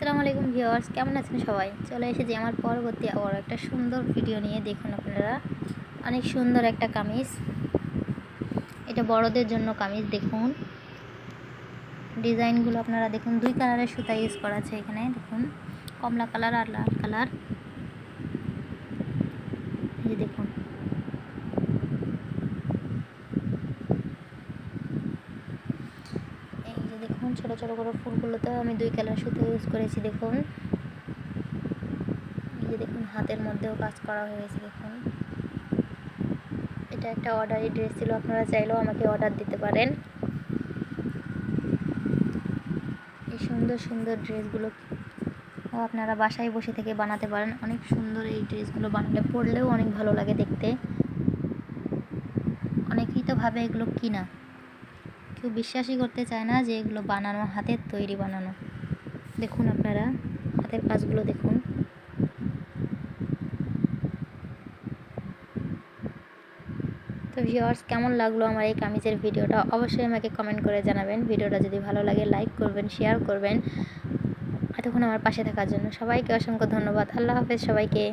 আসসালামু আলাইকুম ভিউয়ার্স, কেমন আছেন সবাই? চলে এসেছি আমার পরবর্তী আবার একটা সুন্দর ভিডিও নিয়ে। দেখুন আপনারা, অনেক সুন্দর একটা কামিজ। এটা বড়দের জন্য কামিজ। দেখুন ডিজাইনগুলো আপনারা দেখুন, দুই কালারের সুতা ইউজ করা আছে এখানে। দেখুন কমলা কালার আর লাল কালার। এই যে দেখুন, এই যে দেখুন ছোটো ছোটো করে ফুলগুলোতে আমি দুই কালার সুতা ইউজ করেছি। দেখুন এই যে দেখুন, হাতের মধ্যেও কাজ করা হয়েছে। দেখুন এটা একটা অর্ডারি ড্রেস ছিল, আপনারা চাইলেও আমাকে অর্ডার দিতে পারেন। এই সুন্দর সুন্দর ড্রেসগুলো আপনারা বাসায় বসে থেকে বানাতে পারেন। অনেক সুন্দর এই ড্রেসগুলো বানালে, পরলেও অনেক ভালো লাগে দেখতে। অনেকেই তো ভাবে এগুলো কিনা, কেউ বিশ্বাসই করতে চায় না যে এগুলো বানানো, হাতের তৈরি বানানো। দেখুন আপনারা হাতের কাজগুলো দেখুন। তো ভিউয়ার্স, কেমন লাগলো আমার এই কামিজের ভিডিওটা অবশ্যই আমাকে কমেন্ট করে জানাবেন। ভিডিওটা যদি ভালো লাগে লাইক করবেন, শেয়ার করবেন। এতক্ষণ আমার পাশে থাকার জন্য সবাইকে অসংখ্য ধন্যবাদ। আল্লাহ হাফেজ সবাইকে।